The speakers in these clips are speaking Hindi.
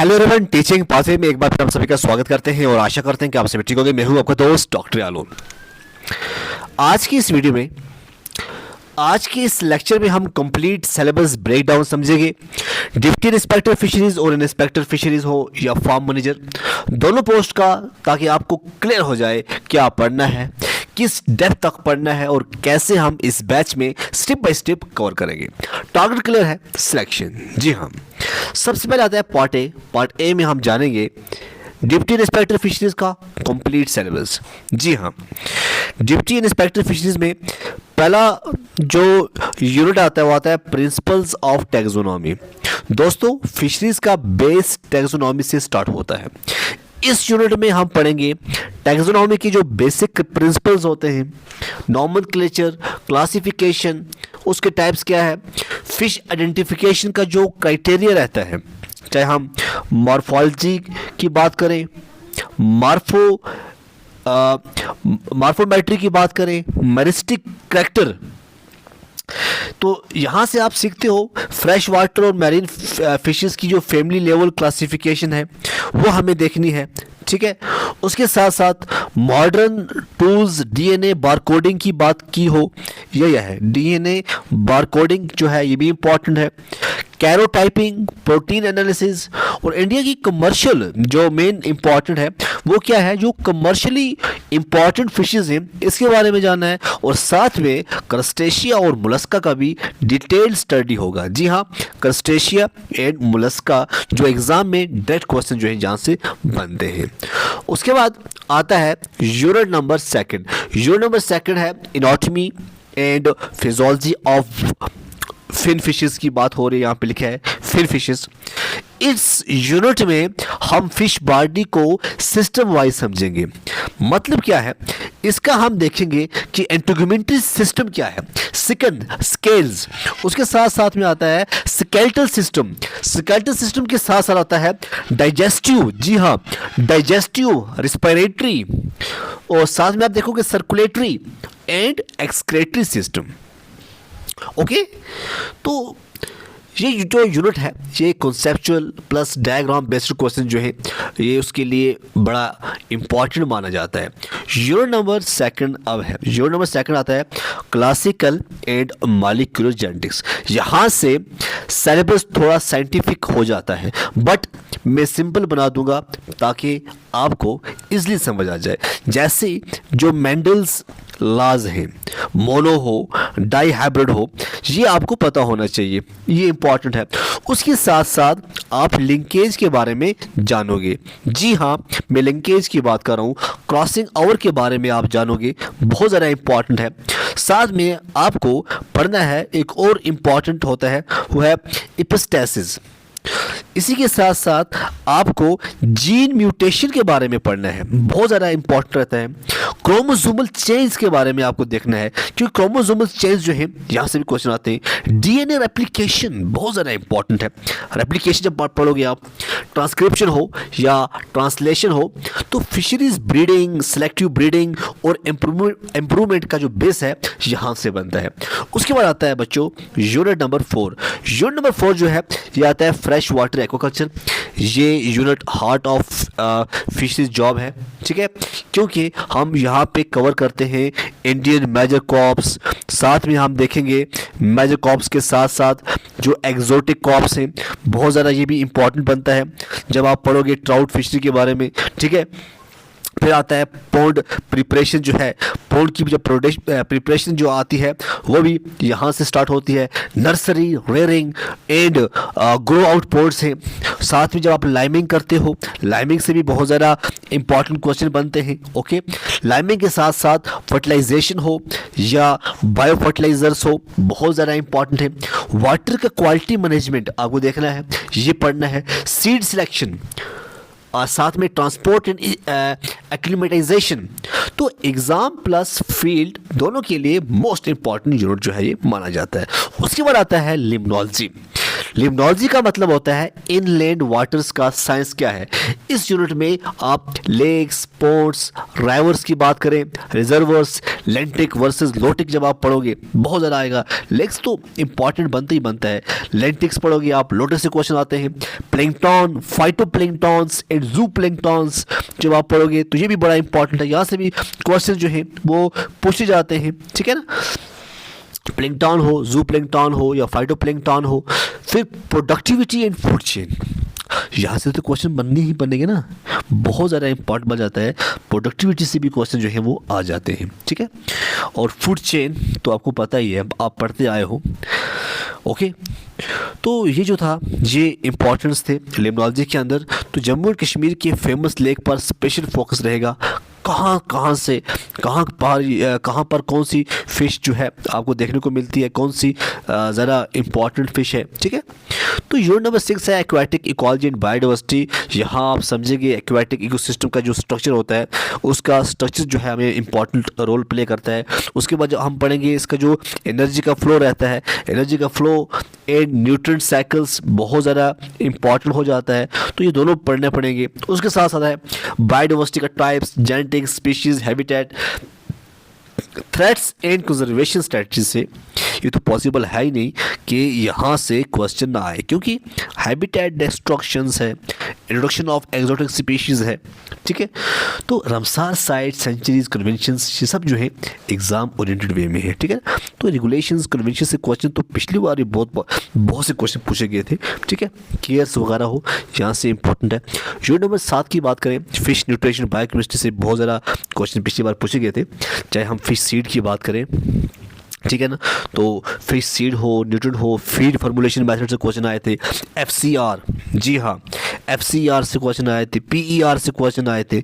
हेलो एवरीवन, टीचिंग पाथवे में एक बार फिर आप सभी का स्वागत करते हैं और आशा करते हैं कि आप सभी ठीक होंगे। मैं हूं आपका दोस्त डॉक्टर आलोन। आज की इस वीडियो में, आज के इस लेक्चर में हम कंप्लीट सिलेबस ब्रेकडाउन समझेंगे। डिप्टी इंस्पेक्टर फिशरीज और इंस्पेक्टर फिशरीज हो या फार्म मैनेजर, दोनों पोस्ट का, ताकि आपको क्लियर हो जाए क्या पढ़ना है, किस डेप्थ तक पढ़ना है और कैसे हम इस बैच में स्टेप बाय स्टेप कवर करेंगे। टारगेट क्लियर है, सिलेक्शन। जी हाँ, सबसे पहले आता है पार्ट ए। पार्ट ए में हम जानेंगे डिप्टी इंस्पेक्टर फिशरीज का कंप्लीट सिलेबस। जी हाँ, डिप्टी इंस्पेक्टर फिशरीज में पहला जो यूनिट आता है वो आता है प्रिंसिपल्स ऑफ टैक्सोनॉमी। दोस्तों, फिशरीज का बेस टैक्सोनॉमी से स्टार्ट होता है। इस यूनिट में हम पढ़ेंगे टैक्सोनॉमी की जो बेसिक प्रिंसिपल्स होते हैं, नॉमेनक्लेचर, क्लासिफिकेशन, उसके टाइप्स क्या है, फिश आइडेंटिफिकेशन का जो क्राइटेरिया रहता है, चाहे हम मॉर्फोलॉजी की बात करें, मार्फोमेट्री की बात करें, मेरिस्टिक करैक्टर। तो यहाँ से आप सीखते हो फ्रेश वाटर और मैरीन फिशेस की जो फैमिली लेवल क्लासिफिकेशन है वो हमें देखनी है। ठीक है, उसके साथ साथ मॉडर्न टूल्स, डीएनए बारकोडिंग की बात की हो, यह है डीएनए बारकोडिंग जो है, ये भी इंपॉर्टेंट है। कैरोटाइपिंग, प्रोटीन एनालिसिस, और इंडिया की कमर्शियल जो मेन इंपॉर्टेंट है वो क्या है, जो कमर्शियली इंपॉर्टेंट फिशेस हैं इसके बारे में जानना है। और साथ में क्रस्टेशिया और मुलस्का का भी डिटेल्ड स्टडी होगा। जी हाँ, क्रस्टेशिया एंड मुलस्का जो एग्जाम में डायरेक्ट क्वेश्चन जो है जहाँ से बनते हैं। उसके बाद आता है unit number second. Unit number second है anatomy and physiology of finfishes की बात हो रही है, यहाँ पे लिखा है फिन फिशेस। इस यूनिट में हम फिश बॉडी को सिस्टम वाइज समझेंगे। मतलब क्या है इसका, हम देखेंगे कि इंटीग्यूमेंट्री सिस्टम क्या है, सेकंड स्केल्स, उसके साथ साथ में आता है स्केलेटल सिस्टम। स्केलेटल सिस्टम के साथ साथ आता है डाइजेस्टिव, जी हाँ डाइजेस्टिव, रिस्पिरेटरी, और साथ में आप देखोगे circulatory and excretory system. Okay, तो ये जो यूनिट है ये conceptual plus diagram based question जो है ये उसके लिए बड़ा इंपॉर्टेंट माना जाता है। यूनिट नंबर सेकंड अब है, यूनिट नंबर सेकंड आता है क्लासिकल एंड मॉलिक्यूलर जेनेटिक्स। यहाँ से सिलेबस थोड़ा साइंटिफिक हो जाता है, बट मैं सिंपल बना दूंगा ताकि आपको इजीली समझ आ जाए। जैसे जो मेंडल्स लॉज हैं, मोनो हो, डाई हाइब्रिड हो, ये आपको पता होना चाहिए, ये इंपॉर्टेंट है। उसके साथ साथ आप लिंकेज के बारे में जानोगे। जी हाँ, मैं लिंकेज की बात कर रहा हूँ। क्रॉसिंग ओवर के बारे में आप जानोगे, बहुत ज़्यादा इंपॉर्टेंट है। साथ में आपको पढ़ना है, एक और इम्पॉर्टेंट होता है वो है एपिस्टेसिस। इसी के साथ साथ आपको जीन म्यूटेशन के बारे में पढ़ना है, बहुत ज़्यादा इंपॉर्टेंट रहता है। क्रोमोसोमल चेंज के बारे में आपको देखना है, क्योंकि क्रोमोसोमल चेंज जो है यहाँ से भी क्वेश्चन आते हैं। डीएनए रेप्लिकेशन बहुत ज़्यादा इंपॉर्टेंट है। रेप्लिकेशन जब पढ़ोगे आप, ट्रांसक्रिप्शन हो या ट्रांसलेशन हो, तो फिशरीज ब्रीडिंग, सेलेक्टिव ब्रीडिंग और इम्प्रूवमेंट का जो बेस है यहाँ से बनता है। उसके बाद आता है बच्चों यूनिट नंबर 4। यूनिट नंबर 4 जो है ये आता है फ्रेश वाटर एक्वाकल्चर। ये unit heart of fisheries job है, ठीक है, क्योंकि हम यहाँ पे कवर करते हैं इंडियन मेजर कॉर्प्स, साथ में हम देखेंगे मेजर कॉर्प्स के साथ साथ जो एग्जोटिक कॉर्प्स हैं, बहुत ज़्यादा ये भी इंपॉर्टेंट बनता है जब आप पढ़ोगे ट्राउट फिशरी के बारे में। ठीक है, फिर आता है पॉन्ड प्रिपरेशन जो है, पॉन्ड की जो प्रिपरेशन जो आती है वो भी यहाँ से स्टार्ट होती है। Nursery, rearing and grow out ponds हैं। साथ में जब आप लाइमिंग करते हो, लाइमिंग से भी बहुत ज़्यादा इंपॉर्टेंट क्वेश्चन बनते हैं। ओके, लाइमिंग के साथ साथ फर्टिलाइजेशन हो या बायो फर्टिलाइजर्स हो, बहुत ज़्यादा इंपॉर्टेंट है। वाटर का क्वालिटी मैनेजमेंट आपको देखना है, ये पढ़ना है। सीड सिलेक्शन और साथ में ट्रांसपोर्ट एंड एक्लिमेटाइजेशन। तो एग्जाम प्लस फील्ड दोनों के लिए मोस्ट इंपॉर्टेंट यूनिट जो है ये माना जाता है। उसके बाद आता है लिम्नोलॉजी। लिम्नोलॉजी का मतलब होता है इनलैंड वाटर्स का साइंस क्या है। इस यूनिट में आप लेक्स, पोर्ट्स, राइवर्स की बात करें, रिजर्वर्स, लेंटिक वर्सेस लोटिक जब आप पढ़ोगे बहुत ज़्यादा आएगा। लेक्स तो इंपॉर्टेंट बनता ही बनता है, लेंटिक्स पढ़ोगे आप, लोटिक से क्वेश्चन आते हैं। प्लैंकटन, फाइटोप्लैंक्टन्स एंड जूप्लैंक्टन्स जब आप पढ़ोगे तो ये भी बड़ा इंपॉर्टेंट है, यहाँ से भी क्वेश्चन जो है वो पूछे जाते हैं, ठीक है ना। प्लैंकटन हो, जू प्लैंकटन हो या फाइटोप्लैंक्टन हो। फिर प्रोडक्टिविटी एंड फूड चेन, यहाँ से तो क्वेश्चन बनने ही बनेंगे ना, बहुत ज़्यादा इंपॉर्टेंट बन जाता है। प्रोडक्टिविटी से भी क्वेश्चन जो है वो आ जाते हैं, ठीक है। और फूड चेन तो आपको पता ही है, आप पढ़ते आए हो, ओके। तो ये जो था ये इंपॉर्टेंस थे लिम्नोलॉजी के अंदर। तो जम्मू और कश्मीर के फेमस लेक पर स्पेशल फोकस रहेगा, कहाँ पर कौन सी फ़िश जो है आपको देखने को मिलती है, कौन सी ज़रा इम्पॉर्टेंट फ़िश है, ठीक है। तो यूनिट नंबर 6 है एक्वाटिक इकोलॉजी एंड बायोडाइवर्सिटी। यहाँ आप समझेंगे एक्वाटिक इकोसिस्टम का जो स्ट्रक्चर होता है, उसका स्ट्रक्चर जो है हमें इंपॉर्टेंट रोल प्ले करता है। उसके बाद हम पढ़ेंगे इसका जो एनर्जी का फ्लो रहता है, एनर्जी का फ्लो एंड न्यूट्रिएंट साइकिल्स बहुत ज़्यादा इंपॉर्टेंट हो जाता है, तो ये दोनों पढ़ने पड़ेंगे। उसके साथ साथ है बायोडाइवर्सिटी का types, genetic, species, habitat, threats and conservation strategy से ये तो पॉसिबल है ही नहीं कि यहाँ से क्वेश्चन ना आए, क्योंकि हैबिटेट डिस्ट्रक्शंस है, इंट्रोडक्शन ऑफ एक्सोटिक स्पीशीज़ है, ठीक है। तो रामसार साइट सेंचुरीज कन्वेंशंस ये सब जो है एग्जाम ओरिएंटेड वे में है, ठीक है। तो रेगुलेशंस कन्वेंशन से क्वेश्चन तो पिछली बार भी बहुत से क्वेश्चन पूछे गए थे, ठीक है। केयर्स वगैरह हो, यहाँ से इंपॉर्टेंट है। यूनिट नंबर 7 की बात करें, फिश न्यूट्रिशन बायोकेमिस्ट्री से बहुत ज़्यादा क्वेश्चन पिछली बार पूछे गए थे। चाहे हम फिश सीड की बात करें, ठीक है ना, तो फिश सीड हो, न्यूट्रिएंट हो, फीड फॉर्मुलेशन मेथड से क्वेश्चन आए थे। एफसीआर, जी हाँ, एफसीआर से क्वेश्चन आए थे, पीईआर से क्वेश्चन आए थे।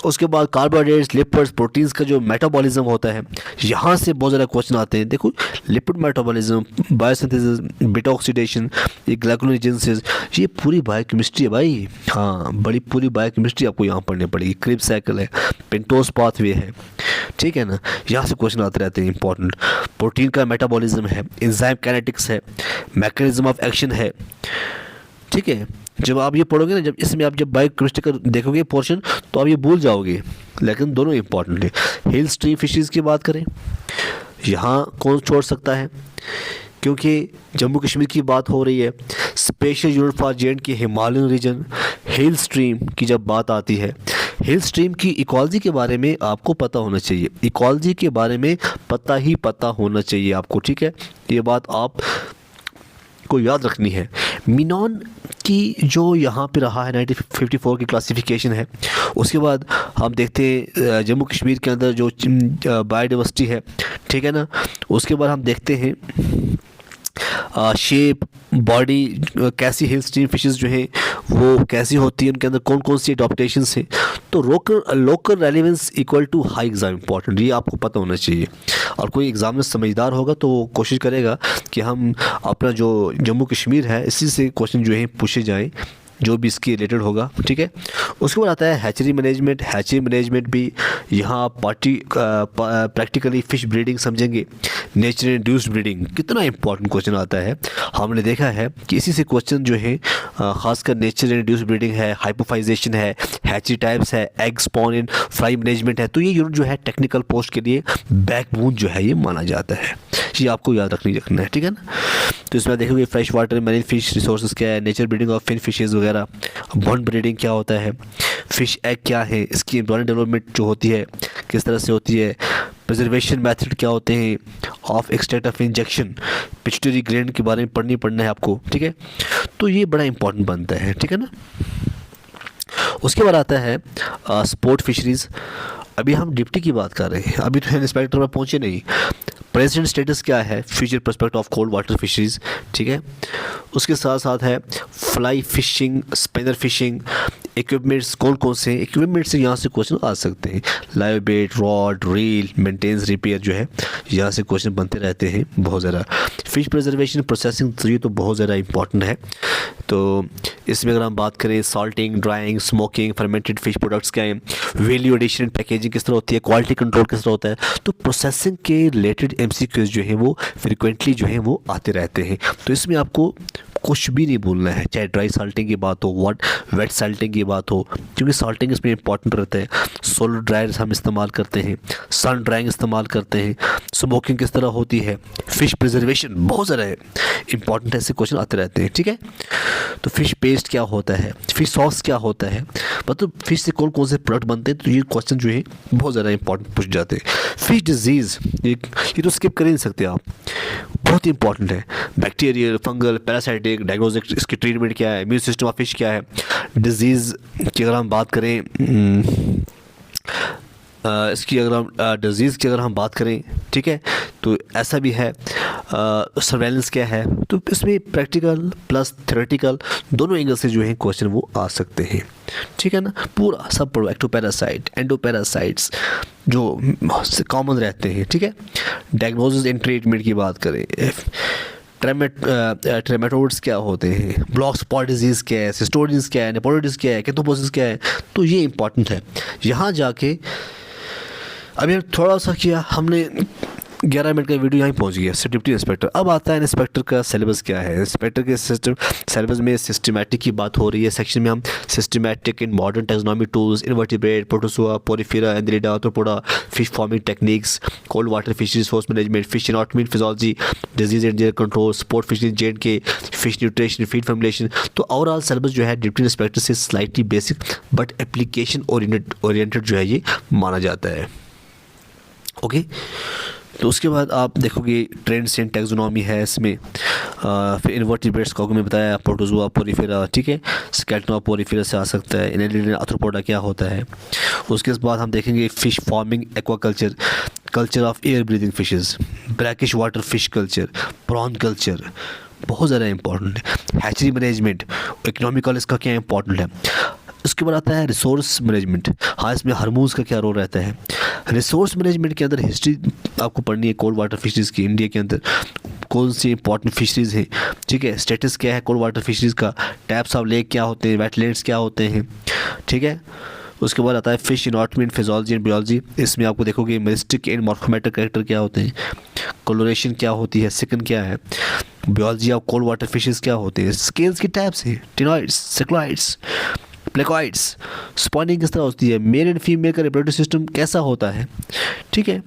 उसके बाद कार्बोहाइड्रेट्स, लिपिड्स, प्रोटीन्स का जो मेटाबॉलिज्म होता है, यहाँ से बहुत ज़्यादा क्वेश्चन आते हैं। देखो, lipid metabolism, biosynthesis, beta oxidation, ये ग्लाइकोलिनेजेंसिस, ये पूरी बायोकेमिस्ट्री है भाई। हाँ, बड़ी पूरी बायोकेमिस्ट्री आपको यहाँ पढ़नी पड़ेगी। क्रिब्स साइकिल है, पेंटोस पाथवे है, ठीक है ना, यहाँ से क्वेश्चन आते रहते हैं इंपॉर्टेंट। प्रोटीन का मेटाबॉलिज्म है, एंजाइम काइनेटिक्स है, मैकेनिज्म ऑफ एक्शन है, ठीक है। जब आप ये पढ़ोगे ना, जब इसमें आप जब बायोकेमिस्ट्री का देखोगे पोर्शन, तो आप ये भूल जाओगे, लेकिन दोनों इंपॉर्टेंट है। हिल स्ट्रीम फिशेस की बात करें, यहाँ कौन छोड़ सकता है, क्योंकि जम्मू कश्मीर की बात हो रही है। स्पेशल यूनिट फॉर जेएंड के हिमालयन रीजन, हिल स्ट्रीम की जब बात आती है, हिल स्ट्रीम की इकोलॉजी के बारे में आपको पता होना चाहिए, इकोलॉजी के बारे में पता होना चाहिए आपको, ठीक है। ये बात आप को याद रखनी है। मिनोन की जो यहाँ पे रहा है 1954 की क्लासिफिकेशन है। उसके बाद हम देखते हैं जम्मू कश्मीर के अंदर जो बायोडाइवर्सिटी है, ठीक है ना। उसके बाद हम देखते हैं शेप, बॉडी, कैसी हिल स्ट्रीम फिशेस जो हैं वो कैसी होती है, उनके अंदर कौन कौन सी अडॉप्टेशंस हैं। तो local relevance equal to high exam important, ये आपको पता होना चाहिए। और कोई एग्जाम में समझदार होगा तो वो कोशिश करेगा कि हम अपना जो जम्मू कश्मीर है इसी से क्वेश्चन जो है पूछे जाएँ, जो भी इसके रिलेटेड होगा, ठीक है। उसके बाद आता है हैचरी मैनेजमेंट। हैचरी मैनेजमेंट भी यहाँ प्रैक्टिकली फ़िश ब्रीडिंग समझेंगे। नेचर इंड्यूस्ड ब्रीडिंग कितना इंपॉर्टेंट क्वेश्चन आता है, हमने देखा है कि इसी से क्वेश्चन जो है खासकर नेचर इंड्यूस्ड ब्रीडिंग है, हाइपोफाइजेशन है, हैचरी टाइप्स है, egg spawn and fry management है। तो ये यूनिट जो है टेक्निकल पोस्ट के लिए बैकबोन जो है ये माना जाता है, ये आपको याद रखना है, ठीक है ना। तो इसमें देखोगे fresh water marine fish resources क्या है, nature breeding of fin fishes वगैरह, बॉन्ड ब्रीडिंग क्या होता है, फ़िश एग क्या है, इसकी एम्ब्रियोनिक डेवलपमेंट जो होती है किस तरह से होती है, प्रिजर्वेशन मेथड क्या होते हैं, of extract of injection, pituitary gland के बारे में पढ़ना है आपको, ठीक है। तो ये बड़ा इंपॉर्टेंट बनता है, ठीक है ना। उसके बाद आता है स्पोर्ट फिशरीज़। अभी हम डिप्टी की बात कर रहे हैं, अभी तो इंस्पेक्टर में पहुँचे नहीं। प्रेजेंट स्टेटस क्या है, future prospect of cold water fisheries, ठीक है। उसके साथ साथ है fly fishing, spinner fishing, equipments कौन कौन से इक्विपमेंट से यहाँ से क्वेश्चन आ सकते हैं, लाइव बेट, रॉड, रील, मेंटेनेंस, रिपेयर जो है यहाँ से क्वेश्चन बनते रहते हैं बहुत ज़्यादा। फिश प्रिजर्वेशन प्रोसेसिंग, तो ये तो बहुत ज़्यादा इंपॉर्टेंट है। तो इसमें अगर हम बात करें salting, drawing, smoking, fermented fish products क्या हैं, वैल्यू एडिशन, पैकेजिंग किस तरह होती है, क्वालिटी कंट्रोल किस तरह होता है, तो प्रोसेसिंग के रिलेटेड एमसीक्यूज जो हैं वो फ्रिक्वेंटली जो हैं वो आते रहते हैं। तो इसमें आपको कुछ भी नहीं बोलना है, चाहे ड्राई साल्टिंग की बात हो, वेट साल्टिंग की बात हो, क्योंकि साल्टिंग इसमें इंपॉर्टेंट रहता है। सोलर ड्रायर्स हम इस्तेमाल करते हैं, सन ड्राइंग इस्तेमाल करते हैं, स्मोकिंग किस तरह होती है, फिश प्रिजर्वेशन बहुत ज़्यादा है इंपॉर्टेंट, ऐसे क्वेश्चन आते रहते हैं। ठीक है, तो फिश पेस्ट क्या होता है, फिश सॉस क्या होता है, मतलब फिश से कौन कौन से प्रोडक्ट बनते हैं, तो ये क्वेश्चन जो है बहुत ज़्यादा इंपॉर्टेंट पूछ जाते हैं। फिश डिजीज़, ये तो स्किप कर ही नहीं सकते आप, बहुत ही इंपॉर्टेंट है। बैक्टीरियल, फंगल, पैरासाइटिक, डायग्नोस्टिक, इसकी ट्रीटमेंट क्या है, इम्यून सिस्टम ऑफ फिश क्या है। डिजीज़ की अगर हम बात करें, इसकी अगर हम डिजीज़ की अगर हम बात करें, ठीक है, तो ऐसा भी है। सर्वेलेंस क्या है, तो इसमें प्रैक्टिकल प्लस थ्योरेटिकल दोनों एंगल से जो है क्वेश्चन वो आ सकते हैं। ठीक है ना, पूरा सब पढ़ो, एक्टोपैरासाइट, एंडोपैरासाइट्स जो कॉमन रहते हैं। ठीक है, डायग्नोसिस एंड ट्रीटमेंट की बात करें, ट्रेमेटोड्स क्या होते हैं, ब्लॉक स्पॉट डिजीज़ क्या है, सिस्टोडिस क्या है, नेपोलिटिस क्या है, केथोपोसिस क्या है, तो ये इंपॉर्टेंट है। यहाँ जाके अभी थोड़ा सा किया हमने 11 मिनट का वीडियो यहाँ पहुँच गया डिप्टी इंस्पेक्टर। अब आता है इंस्पेक्टर का सिलेबस क्या है। इंस्पेक्टर के सिलेबस में सिस्टमैटिक की बात हो रही है। सेक्शन में हम systematic in modern taxonomy tools, invertebrate, protozoa, porifera, annelida, arthropoda, fish farming techniques, cold water fish resource management, fish anatomy, physiology, disease and disease control, sport fishing, Z K fish nutrition, feed formulation. तो ओवरऑल सिलेबस जो है डिप्टी इंस्पेक्टर से slightly basic but application oriented जो है ये माना जाता है। ओके, तो उसके बाद आप देखोगे ट्रेंड्स इन टैक्सोनॉमी है इसमें, फिर इन्वर्टिब्रेट्स को मैं बताया, प्रोटोजोआ, पोरिफेरा, ठीक है, स्केलेटन पोरिफेरा से आ सकता है, एनेलिडन, आर्थ्रोपोडा क्या होता है। उसके बाद हम देखेंगे fish farming, aquaculture, culture of air breathing fishes, brackish water fish culture, prawn culture बहुत ज़्यादा इंपॉर्टेंट है। हैचरी मैनेजमेंट, इकोनॉमिकल इसका क्या इंपॉर्टेंट है। उसके बाद आता है रिसोर्स मैनेजमेंट, हाँ इसमें हार्मोन्स का क्या रोल रहता है। रिसोर्स मैनेजमेंट के अंदर हिस्ट्री आपको पढ़नी है कोल्ड वाटर फिशरीज़ की, इंडिया के अंदर कौन सी इंपॉर्टेंट फिशरीज़ हैं, ठीक है, स्टेटस क्या है कोल्ड वाटर फिशरीज़ का, टाइप्स ऑफ लेक क्या होते हैं, वेटलैंड्स क्या होते हैं, ठीक है। उसके बाद आता है fish anatomy and physiology and biology, इसमें आपको देखोगे मेरिस्टिक एंड मॉर्फोमेट्रिक कैरेक्टर क्या होते हैं, कलोरेशन क्या होती है, सिकन क्या है, biology of cold water fishes क्या होते हैं, स्केल्स की टाइप्स हैं, टिनॉइड्स, सेक्लॉइड्स, प्लेकॉइड्स, स्पॉनिंग किस तरह होती है, मेल एंड फीमेल का रिप्रोडक्टिव सिस्टम कैसा होता है, ठीक है,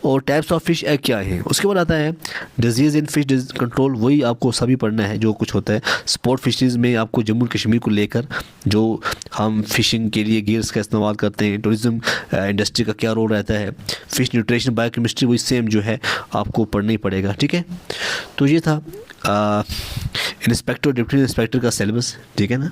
और टाइप्स ऑफ फिश क्या है। उसके बाद आता है डिजीज़ इन फिश कंट्रोल, वही आपको सभी पढ़ना है जो कुछ होता है। स्पोर्ट फिशरीज़ में आपको जम्मू कश्मीर को लेकर जो हम फिशिंग के लिए गियर्स का इस्तेमाल करते हैं, टूरिज़्म इंडस्ट्री का क्या रोल रहता है, फिश न्यूट्रिशन, बायोकेमिस्ट्री, वही सेम जो है आपको पढ़ना ही पड़ेगा, ठीक है। तो ये था इंस्पेक्टर डिप्टी इंस्पेक्टर का सिलेबस, ठीक है ना।